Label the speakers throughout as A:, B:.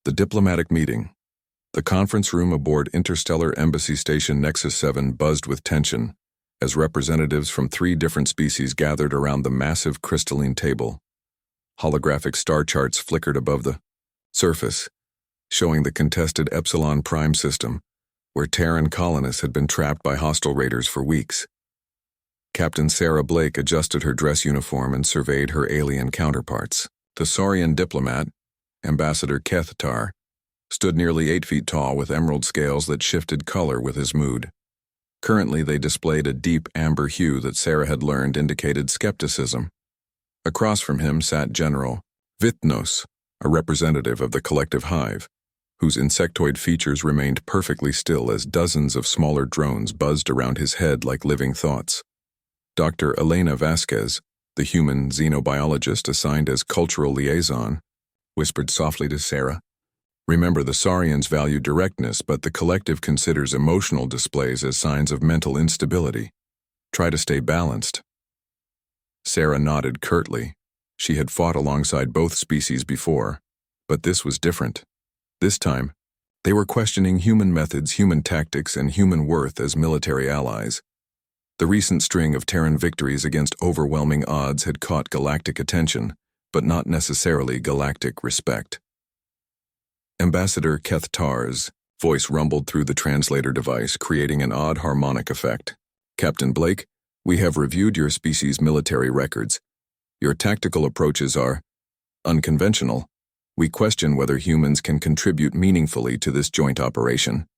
A: The diplomatic meeting. The conference room aboard Interstellar Embassy Station Nexus 7 buzzed with tension as representatives from 3 different species gathered around the massive crystalline table. Holographic star charts flickered above the surface, showing the contested Epsilon Prime system, where Terran colonists had been trapped by hostile raiders for weeks. Captain Sarah Blake adjusted her dress uniform and surveyed her alien counterparts. The Saurian diplomat, Ambassador Kethtar, stood nearly 8 feet tall with emerald scales that shifted color with his mood. Currently, they displayed a deep amber hue that Sarah had learned indicated skepticism. Across from him sat General Vithnos, a representative of the collective hive, whose insectoid features remained perfectly still as dozens of smaller drones buzzed around his head like living thoughts. Dr. Elena Vasquez, the human xenobiologist assigned as cultural liaison, whispered softly to Sarah, "Remember, the Saurians value directness, but the collective considers emotional displays as signs of mental instability. Try to stay balanced." Sarah nodded curtly. She had fought alongside both species before, but this was different. This time, they were questioning human methods, human tactics, and human worth as military allies. The recent string of Terran victories against overwhelming odds had caught galactic attention, but not necessarily galactic respect. Ambassador Kethtar's voice rumbled through the translator device, creating an odd harmonic effect. "Captain Blake, we have reviewed your species' military records. Your tactical approaches are unconventional. We question whether humans can contribute meaningfully to this joint operation."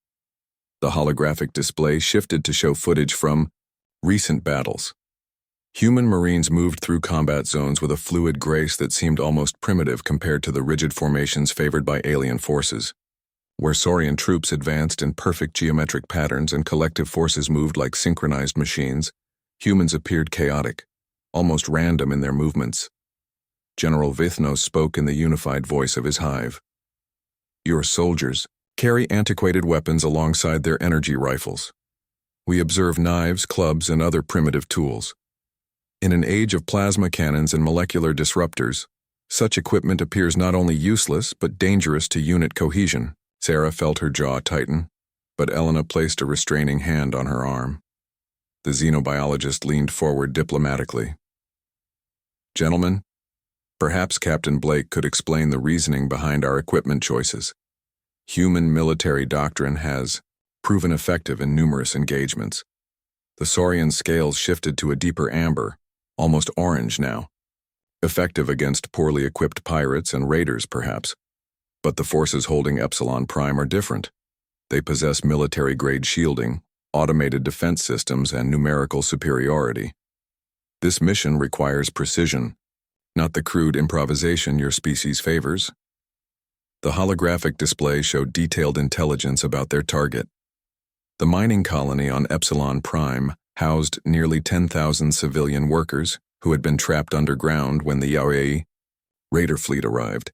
A: The holographic display shifted to show footage from recent battles. Human Marines moved through combat zones with a fluid grace that seemed almost primitive compared to the rigid formations favored by alien forces. Where Saurian troops advanced in perfect geometric patterns and collective forces moved like synchronized machines, humans appeared chaotic, almost random in their movements. General Vithnos spoke in the unified voice of his hive. "Your soldiers carry antiquated weapons alongside their energy rifles. We observe knives, clubs, and other primitive tools. In an age of plasma cannons and molecular disruptors, such equipment appears not only useless but dangerous to unit cohesion." Sarah felt her jaw tighten, but Elena placed a restraining hand on her arm. The xenobiologist leaned forward diplomatically. "Gentlemen, perhaps Captain Blake could explain the reasoning behind our equipment choices. Human military doctrine has proven effective in numerous engagements." The Saurian scales shifted to a deeper amber, almost orange now. Effective against poorly equipped pirates and raiders, perhaps. But the forces holding Epsilon Prime are different. They possess military-grade shielding, automated defense systems, and numerical superiority. This mission requires precision, not the crude improvisation your species favors. The holographic display showed detailed intelligence about their target. The mining colony on Epsilon Prime housed nearly 10,000 civilian workers who had been trapped underground when the Yaoi raider fleet arrived.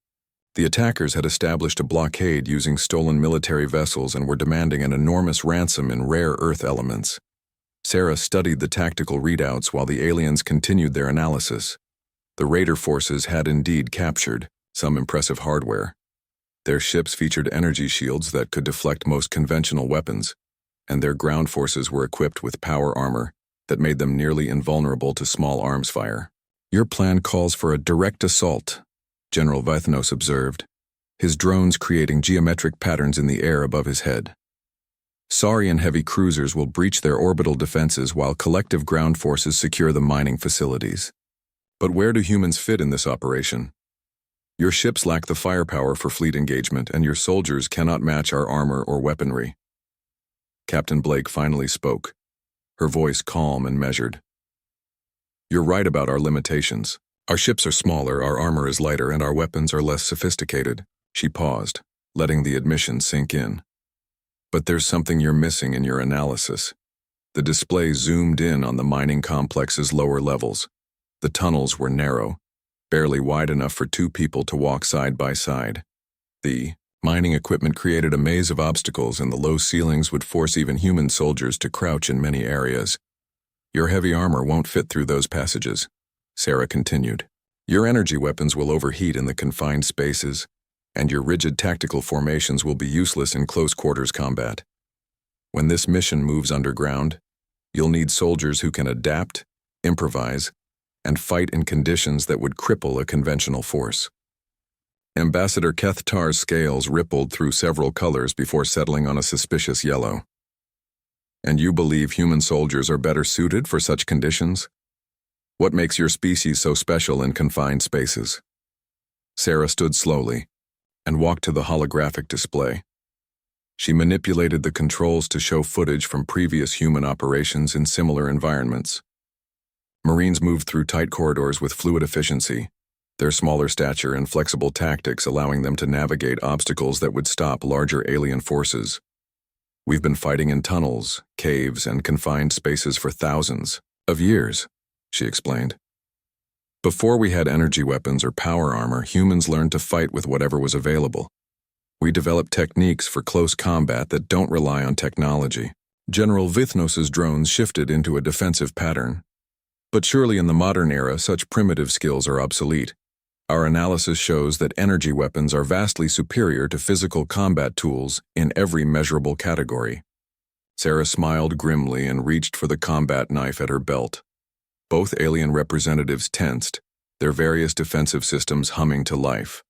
A: The attackers had established a blockade using stolen military vessels and were demanding an enormous ransom in rare earth elements. Sarah studied the tactical readouts while the aliens continued their analysis. The raider forces had indeed captured some impressive hardware. Their ships featured energy shields that could deflect most conventional weapons, and their ground forces were equipped with power armor that made them nearly invulnerable to small arms fire. "Your plan calls for a direct assault," General Vithnos observed, his drones creating geometric patterns in the air above his head. "Saurian heavy cruisers will breach their orbital defenses while collective ground forces secure the mining facilities. But where do humans fit in this operation? Your ships lack the firepower for fleet engagement, and your soldiers cannot match our armor or weaponry." Captain Blake finally spoke, her voice calm and measured. "You're right about our limitations. Our ships are smaller, our armor is lighter, and our weapons are less sophisticated." She paused, letting the admission sink in. "But there's something you're missing in your analysis." The display zoomed in on the mining complex's lower levels. The tunnels were narrow, barely wide enough for 2 people to walk side by side. The mining equipment created a maze of obstacles, and the low ceilings would force even human soldiers to crouch in many areas. "Your heavy armor won't fit through those passages," Sarah continued. "Your energy weapons will overheat in the confined spaces, and your rigid tactical formations will be useless in close-quarters combat. When this mission moves underground, you'll need soldiers who can adapt, improvise, and fight in conditions that would cripple a conventional force. Ambassador Kethtar's scales rippled through several colors before settling on a suspicious yellow. And you believe human soldiers are better suited for such conditions? What makes your species so special in confined spaces? Sarah stood slowly and walked to the holographic display. She manipulated the controls to show footage from previous human operations in similar environments. Marines moved through tight corridors with fluid efficiency, their smaller stature and flexible tactics allowing them to navigate obstacles that would stop larger alien forces. We've been fighting in tunnels, caves, and confined spaces for thousands of years, she explained. Before we had energy weapons or power armor, humans learned to fight with whatever was available. We developed techniques for close combat that don't rely on technology. General Vithnos's drones shifted into a defensive pattern. But surely in the modern era, such primitive skills are obsolete. Our analysis shows that energy weapons are vastly superior to physical combat tools in every measurable category. Sarah smiled grimly and reached for the combat knife at her belt. Both alien representatives tensed, their various defensive systems humming to life.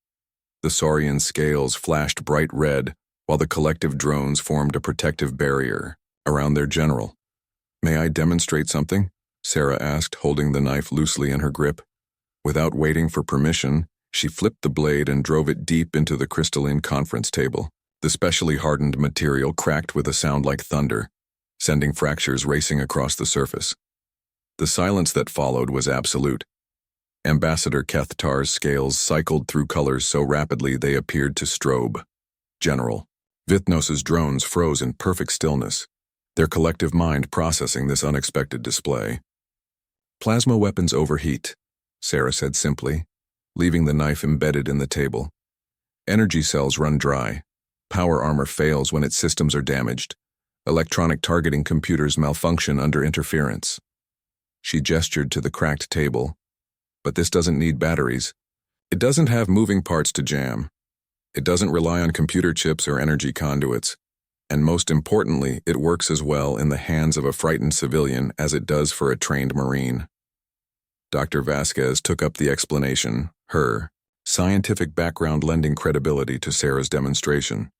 A: The saurian scales flashed bright red, while the collective drones formed a protective barrier around their general. "May I demonstrate something?" Sarah asked, holding the knife loosely in her grip. Without waiting for permission, she flipped the blade and drove it deep into the crystalline conference table. The specially hardened material cracked with a sound like thunder, sending fractures racing across the surface. The silence that followed was absolute. Ambassador Kethtar's scales cycled through colors so rapidly they appeared to strobe. General Vithnos's drones froze in perfect stillness, their collective mind processing this unexpected display. "Plasma weapons overheat," Sarah said simply, leaving the knife embedded in the table. "Energy cells run dry. Power armor fails when its systems are damaged. Electronic targeting computers malfunction under interference." She gestured to the cracked table. "But this doesn't need batteries. It doesn't have moving parts to jam. It doesn't rely on computer chips or energy conduits. And most importantly, it works as well in the hands of a frightened civilian as it does for a trained Marine." Dr. Vasquez took up the explanation, her scientific background lending credibility to Sarah's demonstration.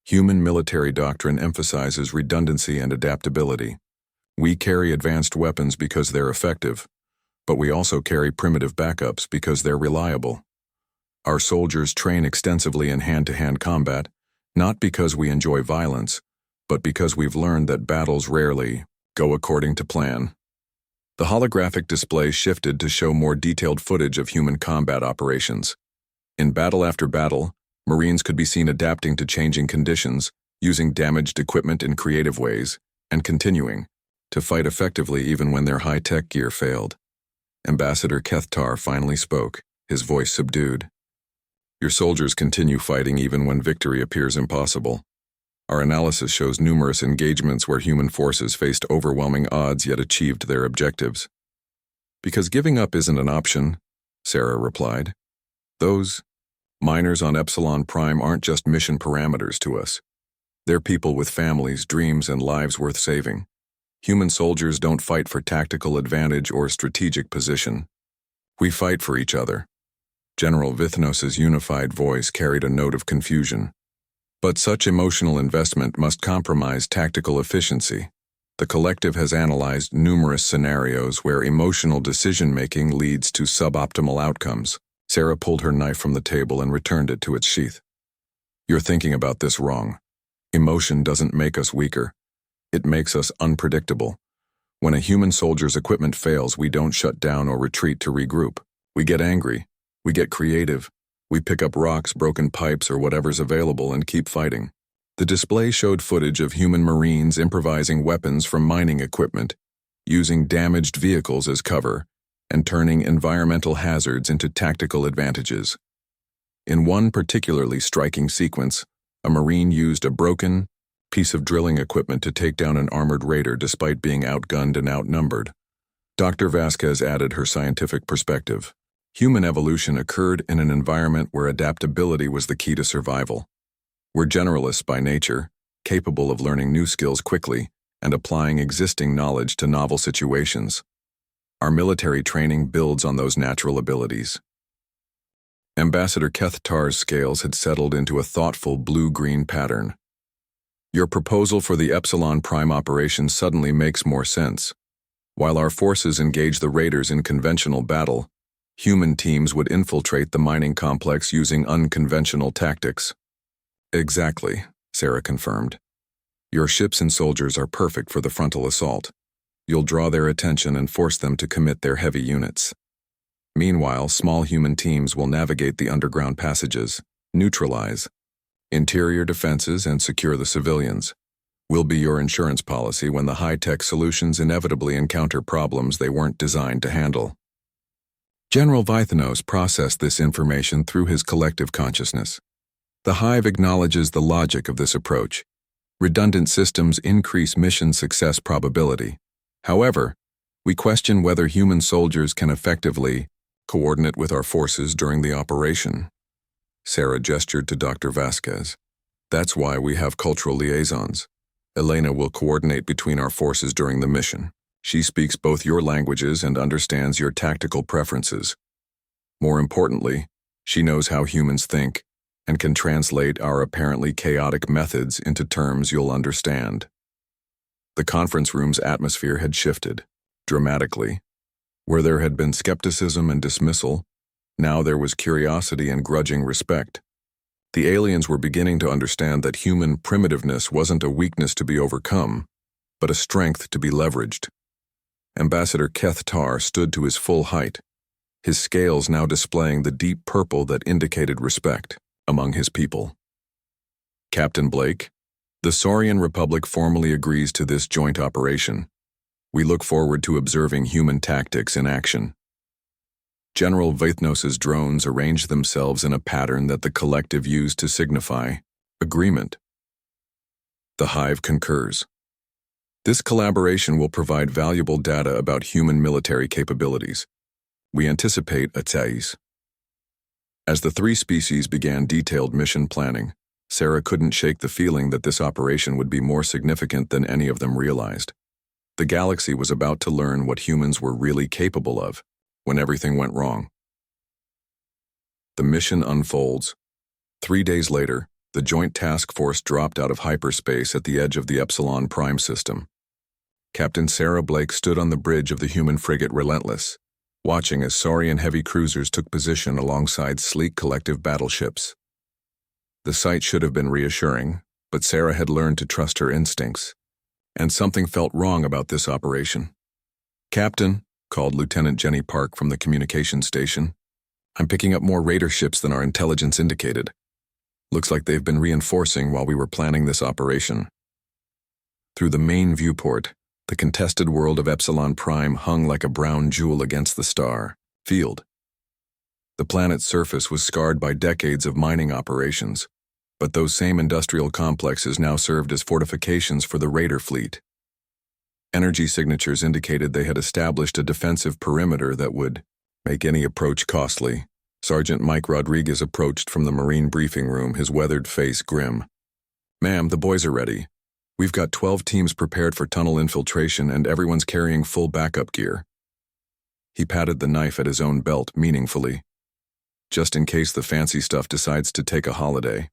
A: Human military doctrine emphasizes redundancy and adaptability. We carry advanced weapons because they're effective, but we also carry primitive backups because they're reliable. Our soldiers train extensively in hand-to-hand combat, not because we enjoy violence, but because we've learned that battles rarely go according to plan. The holographic display shifted to show more detailed footage of human combat operations. In battle after battle, Marines could be seen adapting to changing conditions, using damaged equipment in creative ways, and continuing to fight effectively even when their high-tech gear failed. Ambassador Kethtar finally spoke, his voice subdued. "Your soldiers continue fighting even when victory appears impossible. Our analysis shows numerous engagements where human forces faced overwhelming odds yet achieved their objectives." "Because giving up isn't an option," Sarah replied. "Those miners on Epsilon Prime aren't just mission parameters to us. They're people with families, dreams, and lives worth saving. Human soldiers don't fight for tactical advantage or strategic position. We fight for each other." General Vithnos's unified voice carried a note of confusion. "But such emotional investment must compromise tactical efficiency. The collective has analyzed numerous scenarios where emotional decision-making leads to suboptimal outcomes." Sarah pulled her knife from the table and returned it to its sheath. "You're thinking about this wrong. Emotion doesn't make us weaker. It makes us unpredictable. When a human soldier's equipment fails, we don't shut down or retreat to regroup. We get angry. We get creative. We pick up rocks, broken pipes, or whatever's available and keep fighting." The display showed footage of human Marines improvising weapons from mining equipment, using damaged vehicles as cover, and turning environmental hazards into tactical advantages. In one particularly striking sequence, a Marine used a broken piece of drilling equipment to take down an armored raider despite being outgunned and outnumbered. Dr. Vasquez added her scientific perspective. Human evolution occurred in an environment where adaptability was the key to survival. We're generalists by nature, capable of learning new skills quickly and applying existing knowledge to novel situations. Our military training builds on those natural abilities. Ambassador Kethtar's scales had settled into a thoughtful blue-green pattern. Your proposal for the Epsilon Prime operation suddenly makes more sense. While our forces engage the raiders in conventional battle, human teams would infiltrate the mining complex using unconventional tactics. Exactly, Sarah confirmed. Your ships and soldiers are perfect for the frontal assault. You'll draw their attention and force them to commit their heavy units. Meanwhile, small human teams will navigate the underground passages, neutralize interior defenses, and secure the civilians. Will be your insurance policy when the high-tech solutions inevitably encounter problems they weren't designed to handle. General Vythanos processed this information through his collective consciousness. The Hive acknowledges the logic of this approach. Redundant systems increase mission success probability. However, we question whether human soldiers can effectively coordinate with our forces during the operation. Sarah gestured to Dr. Vasquez. That's why we have cultural liaisons. Elena will coordinate between our forces during the mission. She speaks both your languages and understands your tactical preferences. More importantly, she knows how humans think and can translate our apparently chaotic methods into terms you'll understand. The conference room's atmosphere had shifted, dramatically. Where there had been skepticism and dismissal, now there was curiosity and grudging respect. The aliens were beginning to understand that human primitiveness wasn't a weakness to be overcome, but a strength to be leveraged. Ambassador Kethtar stood to his full height, his scales now displaying the deep purple that indicated respect among his people. Captain Blake, the Saurian Republic formally agrees to this joint operation. We look forward to observing human tactics in action. General Vythanos's drones arranged themselves in a pattern that the collective used to signify agreement. The Hive concurs. This collaboration will provide valuable data about human military capabilities. We anticipate attacks. As the three species began detailed mission planning, Sarah couldn't shake the feeling that this operation would be more significant than any of them realized. The galaxy was about to learn what humans were really capable of when everything went wrong. The mission unfolds. 3 days later, the joint task force dropped out of hyperspace at the edge of the Epsilon Prime system. Captain Sarah Blake stood on the bridge of the human frigate Relentless, watching as Saurian heavy cruisers took position alongside sleek collective battleships. The sight should have been reassuring, but Sarah had learned to trust her instincts, and something felt wrong about this operation. "Captain," called Lieutenant Jenny Park from the communication station, "I'm picking up more raider ships than our intelligence indicated. Looks like they've been reinforcing while we were planning this operation." Through the main viewport, the contested world of Epsilon Prime hung like a brown jewel against the star field. The planet's surface was scarred by decades of mining operations, but those same industrial complexes now served as fortifications for the raider fleet. Energy signatures indicated they had established a defensive perimeter that would make any approach costly. Sergeant Mike Rodriguez approached from the Marine briefing room, his weathered face grim. "Ma'am, the boys are ready. We've got 12 teams prepared for tunnel infiltration and everyone's carrying full backup gear." He patted the knife at his own belt meaningfully, just in case the fancy stuff decides to take a holiday.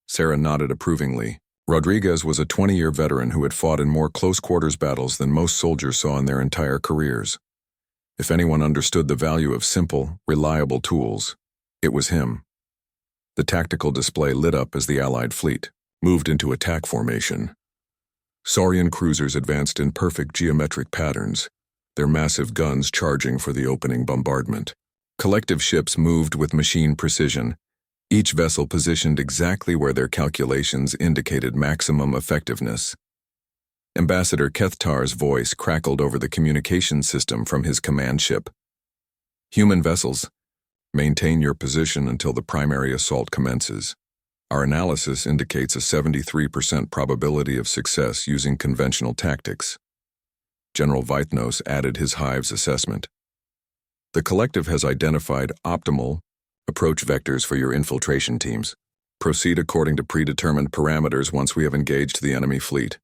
A: Sarah nodded approvingly. Rodriguez was a 20-year veteran who had fought in more close-quarters battles than most soldiers saw in their entire careers. If anyone understood the value of simple, reliable tools, it was him. The tactical display lit up as the Allied fleet moved into attack formation. Saurian cruisers advanced in perfect geometric patterns, their massive guns charging for the opening bombardment. Collective ships moved with machine precision, each vessel positioned exactly where their calculations indicated maximum effectiveness. Ambassador Kethtar's voice crackled over the communication system from his command ship. "Human vessels, maintain your position until the primary assault commences. Our analysis indicates a 73% probability of success using conventional tactics." General Vythanos added his Hive's assessment. The collective has identified optimal approach vectors for your infiltration teams. Proceed according to predetermined parameters once we have engaged the enemy fleet.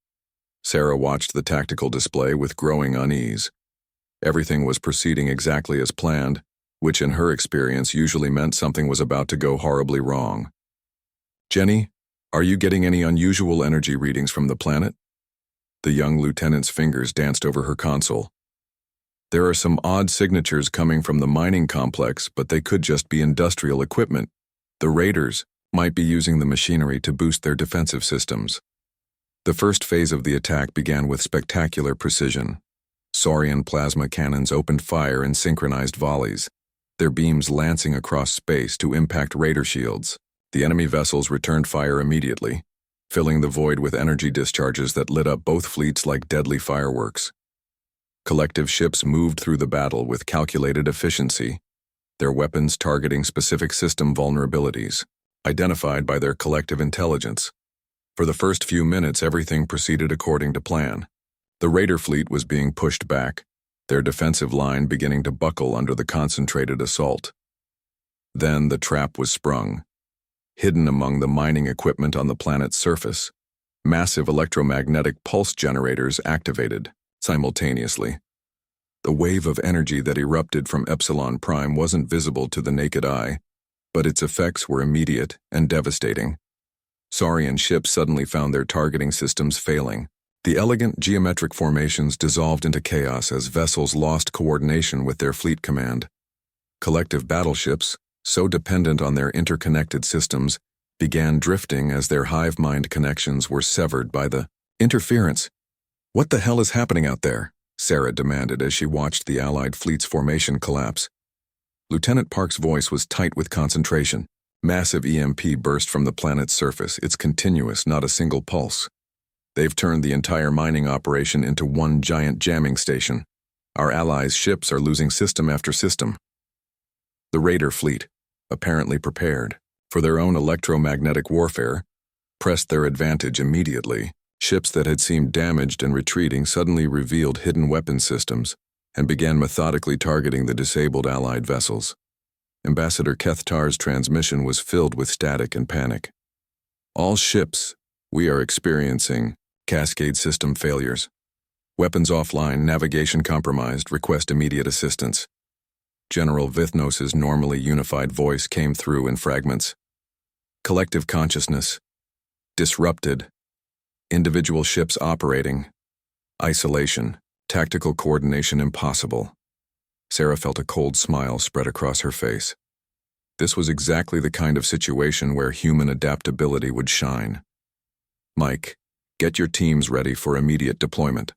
A: Sarah watched the tactical display with growing unease. Everything was proceeding exactly as planned, which in her experience usually meant something was about to go horribly wrong. Jenny, are you getting any unusual energy readings from the planet? The young lieutenant's fingers danced over her console. There are some odd signatures coming from the mining complex, but they could just be industrial equipment. The raiders might be using the machinery to boost their defensive systems. The first phase of the attack began with spectacular precision. Saurian plasma cannons opened fire in synchronized volleys, their beams lancing across space to impact raider shields. The enemy vessels returned fire immediately, filling the void with energy discharges that lit up both fleets like deadly fireworks. Collective ships moved through the battle with calculated efficiency, their weapons targeting specific system vulnerabilities, identified by their collective intelligence. For the first few minutes, everything proceeded according to plan. The raider fleet was being pushed back, their defensive line beginning to buckle under the concentrated assault. Then the trap was sprung. Hidden among the mining equipment on the planet's surface, massive electromagnetic pulse generators activated simultaneously. The wave of energy that erupted from Epsilon Prime wasn't visible to the naked eye, but its effects were immediate and devastating. Saurian ships suddenly found their targeting systems failing. The elegant geometric formations dissolved into chaos as vessels lost coordination with their fleet command. Collective battleships, so dependent on their interconnected systems, began drifting as their hive mind connections were severed by the interference. "What the hell is happening out there?" Sarah demanded as she watched the Allied fleet's formation collapse. Lieutenant Park's voice was tight with concentration. Massive EMP burst from the planet's surface. It's continuous, not a single pulse. They've turned the entire mining operation into one giant jamming station. Our allies' ships are losing system after system. The raider fleet, apparently prepared for their own electromagnetic warfare, pressed their advantage immediately. Ships that had seemed damaged and retreating suddenly revealed hidden weapon systems and began methodically targeting the disabled Allied vessels. Ambassador Kethtar's transmission was filled with static and panic. "All ships, we are experiencing cascade system failures. Weapons offline, navigation compromised, request immediate assistance." General Vithnos's normally unified voice came through in fragments. "Collective consciousness disrupted. Individual ships operating. Isolation. Tactical coordination impossible." Sarah felt a cold smile spread across her face. This was exactly the kind of situation where human adaptability would shine. "Mike, get your teams ready for immediate deployment.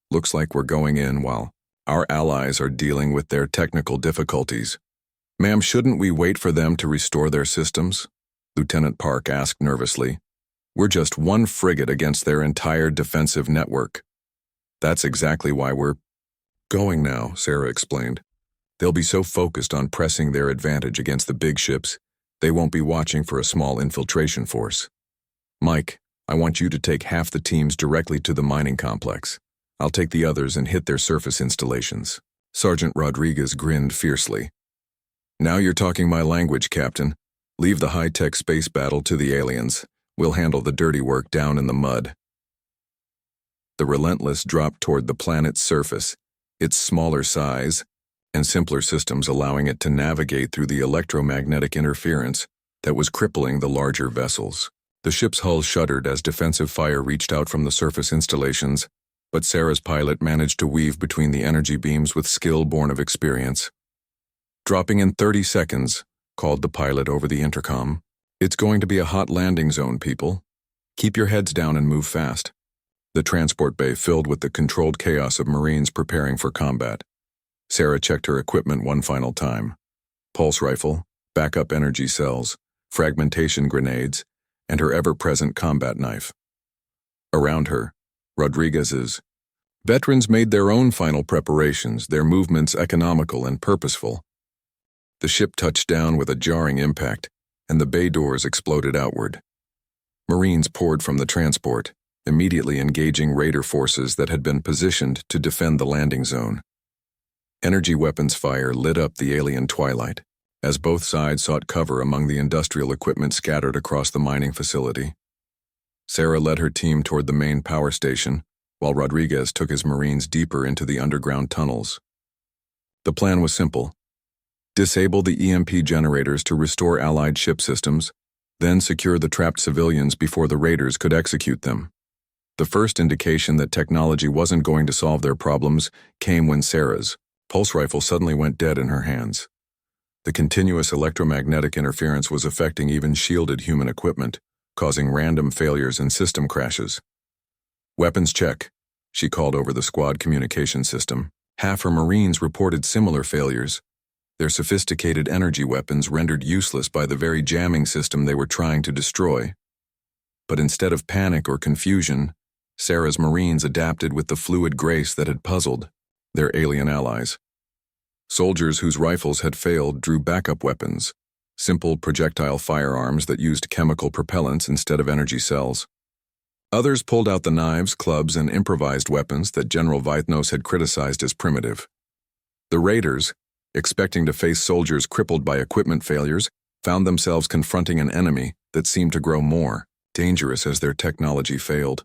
A: Looks like we're going in while our allies are dealing with their technical difficulties." "Ma'am, shouldn't we wait for them to restore their systems?" Lieutenant Park asked nervously. "We're just one frigate against their entire defensive network." "That's exactly why we're going now," Sarah explained. "They'll be so focused on pressing their advantage against the big ships, they won't be watching for a small infiltration force. Mike, I want you to take half the teams directly to the mining complex. I'll take the others and hit their surface installations." Sergeant Rodriguez grinned fiercely. "Now you're talking my language, Captain. Leave the high-tech space battle to the aliens. We'll handle the dirty work down in the mud." The Relentless dropped toward the planet's surface, its smaller size and simpler systems allowing it to navigate through the electromagnetic interference that was crippling the larger vessels. The ship's hull shuddered as defensive fire reached out from the surface installations, but Sarah's pilot managed to weave between the energy beams with skill born of experience. "Dropping in 30 seconds, called the pilot over the intercom. "It's going to be a hot landing zone, people. Keep your heads down and move fast." The transport bay filled with the controlled chaos of Marines preparing for combat. Sarah checked her equipment one final time. Pulse rifle, backup energy cells, fragmentation grenades, and her ever-present combat knife. Around her, Rodriguez's veterans made their own final preparations, their movements economical and purposeful. The ship touched down with a jarring impact, and the bay doors exploded outward. Marines poured from the transport, immediately engaging raider forces that had been positioned to defend the landing zone. Energy weapons fire lit up the alien twilight, as both sides sought cover among the industrial equipment scattered across the mining facility. Sarah led her team toward the main power station, while Rodriguez took his Marines deeper into the underground tunnels. The plan was simple. Disable the EMP generators to restore Allied ship systems, then secure the trapped civilians before the raiders could execute them. The first indication that technology wasn't going to solve their problems came when Sarah's pulse rifle suddenly went dead in her hands. The continuous electromagnetic interference was affecting even shielded human equipment, causing random failures and system crashes. "Weapons check," she called over the squad communication system. Half her Marines reported similar failures, their sophisticated energy weapons rendered useless by the very jamming system they were trying to destroy. But instead of panic or confusion, Sarah's Marines adapted with the fluid grace that had puzzled their alien allies. Soldiers whose rifles had failed drew backup weapons, simple projectile firearms that used chemical propellants instead of energy cells. Others pulled out the knives, clubs, and improvised weapons that General Vaithnos had criticized as primitive. The raiders, expecting to face soldiers crippled by equipment failures, found themselves confronting an enemy that seemed to grow more dangerous as their technology failed.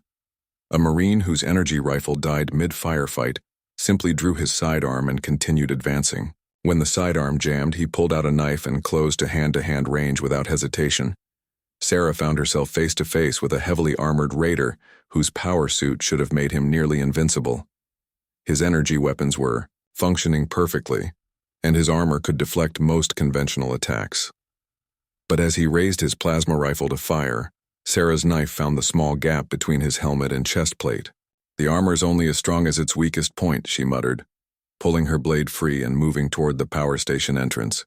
A: A Marine whose energy rifle died mid-firefight simply drew his sidearm and continued advancing. When the sidearm jammed, he pulled out a knife and closed to hand-to-hand range without hesitation. Sarah found herself face-to-face with a heavily armored raider whose power suit should have made him nearly invincible. His energy weapons were functioning perfectly, and his armor could deflect most conventional attacks. But as he raised his plasma rifle to fire, Sarah's knife found the small gap between his helmet and chest plate. "The armor's only as strong as its weakest point," she muttered, pulling her blade free and moving toward the power station entrance.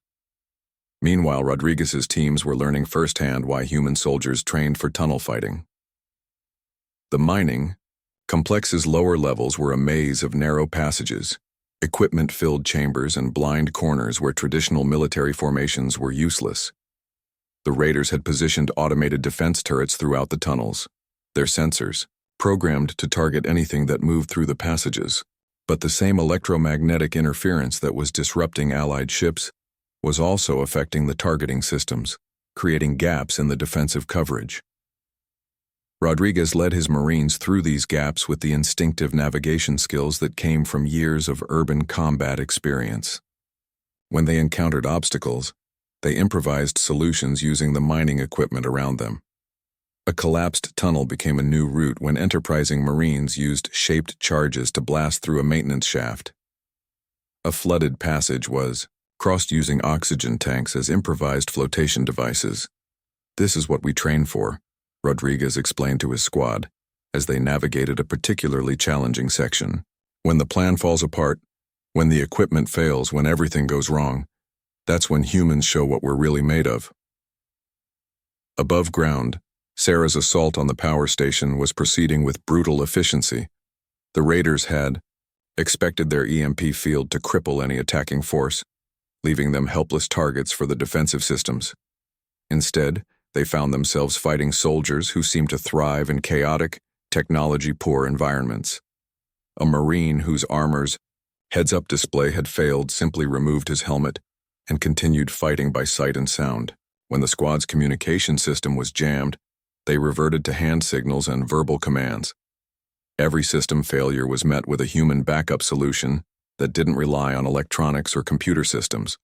A: Meanwhile, Rodriguez's teams were learning firsthand why human soldiers trained for tunnel fighting. The mining complex's lower levels were a maze of narrow passages, equipment-filled chambers, and blind corners where traditional military formations were useless. The raiders had positioned automated defense turrets throughout the tunnels, their sensors programmed to target anything that moved through the passages. But the same electromagnetic interference that was disrupting Allied ships was also affecting the targeting systems, creating gaps in the defensive coverage. Rodriguez led his Marines through these gaps with the instinctive navigation skills that came from years of urban combat experience. When they encountered obstacles, they improvised solutions using the mining equipment around them. A collapsed tunnel became a new route when enterprising Marines used shaped charges to blast through a maintenance shaft. A flooded passage was crossed using oxygen tanks as improvised flotation devices. "This is what we train for," Rodriguez explained to his squad, as they navigated a particularly challenging section. "When the plan falls apart, when the equipment fails, when everything goes wrong, that's when humans show what we're really made of." Above ground, Sarah's assault on the power station was proceeding with brutal efficiency. The raiders had expected their EMP field to cripple any attacking force, leaving them helpless targets for the defensive systems. Instead, they found themselves fighting soldiers who seemed to thrive in chaotic, technology-poor environments. A Marine whose armor's heads-up display had failed simply removed his helmet and continued fighting by sight and sound. When the squad's communication system was jammed, they reverted to hand signals and verbal commands. Every system failure was met with a human backup solution that didn't rely on electronics or computer systems.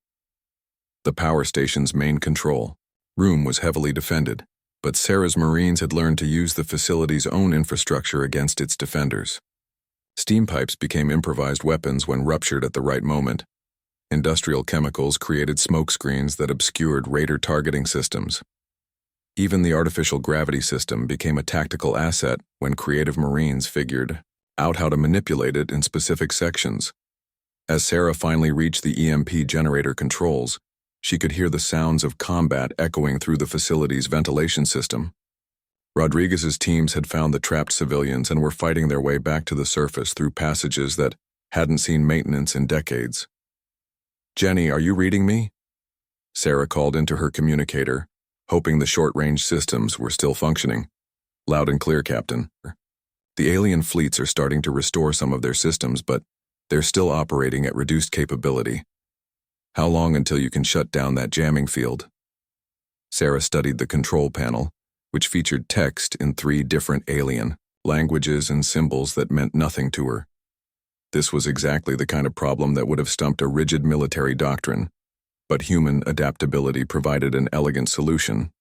A: The power station's main control room was heavily defended, but Sarah's Marines had learned to use the facility's own infrastructure against its defenders. Steam pipes became improvised weapons when ruptured at the right moment. Industrial chemicals created smoke screens that obscured raider targeting systems. Even the artificial gravity system became a tactical asset when creative Marines figured out how to manipulate it in specific sections. As Sarah finally reached the EMP generator controls, she could hear the sounds of combat echoing through the facility's ventilation system. Rodriguez's teams had found the trapped civilians and were fighting their way back to the surface through passages that hadn't seen maintenance in decades. "Jenny, are you reading me?" Sarah called into her communicator, hoping the short-range systems were still functioning. "Loud and clear, Captain. The alien fleets are starting to restore some of their systems, but They're still operating at reduced capability. How long until you can shut down that jamming field? Sarah studied the control panel, which featured text in 3 different alien languages and symbols that meant nothing to her. This was exactly the kind of problem that would have stumped a rigid military doctrine, but human adaptability provided an elegant solution.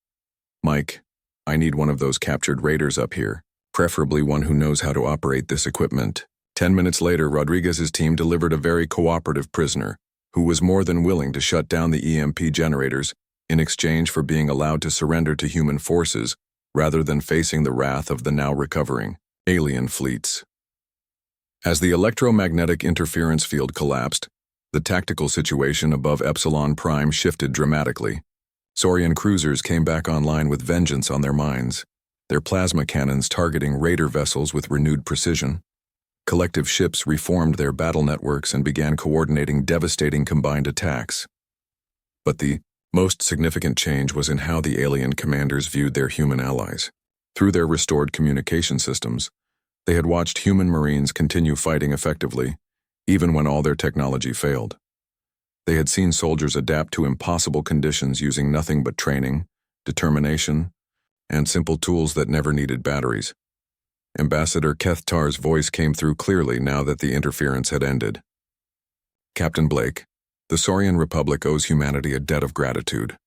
A: Mike, I need one of those captured raiders up here, preferably one who knows how to operate this equipment. 10 minutes later, Rodriguez's team delivered a very cooperative prisoner, who was more than willing to shut down the EMP generators in exchange for being allowed to surrender to human forces rather than facing the wrath of the now recovering alien fleets. As the electromagnetic interference field collapsed, the tactical situation above Epsilon Prime shifted dramatically. Saurian cruisers came back online with vengeance on their minds, their plasma cannons targeting raider vessels with renewed precision. Collective ships reformed their battle networks and began coordinating devastating combined attacks. But the most significant change was in how the alien commanders viewed their human allies. Through their restored communication systems, they had watched human Marines continue fighting effectively, even when all their technology failed. They had seen soldiers adapt to impossible conditions using nothing but training, determination, and simple tools that never needed batteries. Ambassador Kethtar's voice came through clearly now that the interference had ended. Captain Blake, the Saurian Republic owes humanity a debt of gratitude.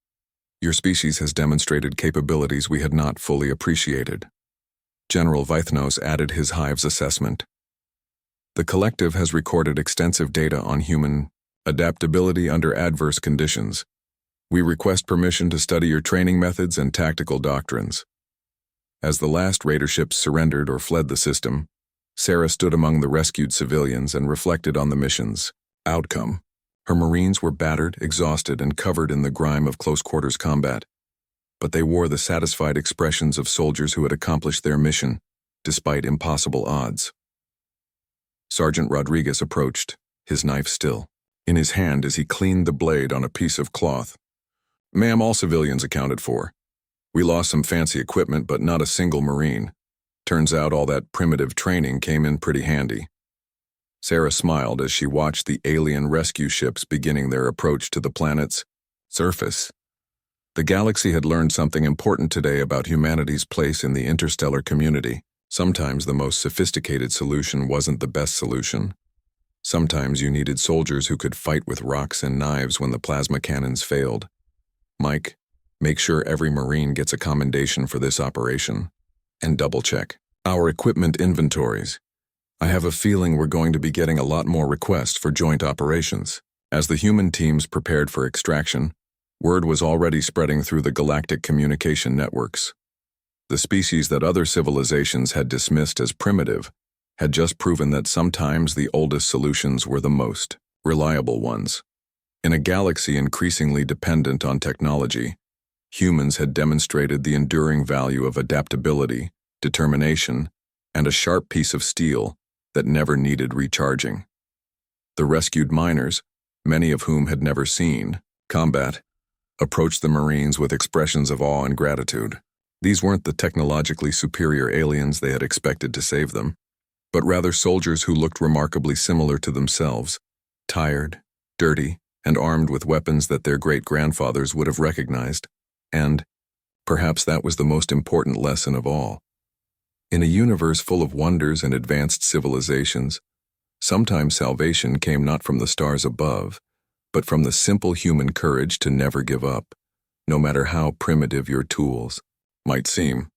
A: Your species has demonstrated capabilities we had not fully appreciated. General Vythnos added his hive's assessment. The collective has recorded extensive data on human adaptability under adverse conditions. We request permission to study your training methods and tactical doctrines. As the last raider ships surrendered or fled the system, Sarah stood among the rescued civilians and reflected on the mission's outcome. Her Marines were battered, exhausted, and covered in the grime of close-quarters combat, but they wore the satisfied expressions of soldiers who had accomplished their mission, despite impossible odds. Sergeant Rodriguez approached, his knife still in his hand as he cleaned the blade on a piece of cloth. Ma'am, all civilians accounted for. We lost some fancy equipment, but not a single Marine. Turns out all that primitive training came in pretty handy. Sarah smiled as she watched the alien rescue ships beginning their approach to the planet's surface. The galaxy had learned something important today about humanity's place in the interstellar community. Sometimes the most sophisticated solution wasn't the best solution. Sometimes you needed soldiers who could fight with rocks and knives when the plasma cannons failed. Mike, make sure every Marine gets a commendation for this operation. And double-check our equipment inventories. I have a feeling we're going to be getting a lot more requests for joint operations. As the human teams prepared for extraction, word was already spreading through the galactic communication networks. The species that other civilizations had dismissed as primitive had just proven that sometimes the oldest solutions were the most reliable ones. In a galaxy increasingly dependent on technology, humans had demonstrated the enduring value of adaptability, determination, and a sharp piece of steel that never needed recharging. The rescued miners, many of whom had never seen combat, approached the Marines with expressions of awe and gratitude. These weren't the technologically superior aliens they had expected to save them, but rather soldiers who looked remarkably similar to themselves, tired, dirty, and armed with weapons that their great-grandfathers would have recognized. And perhaps that was the most important lesson of all. In a universe full of wonders and advanced civilizations, sometimes salvation came not from the stars above, but from the simple human courage to never give up, no matter how primitive your tools might seem.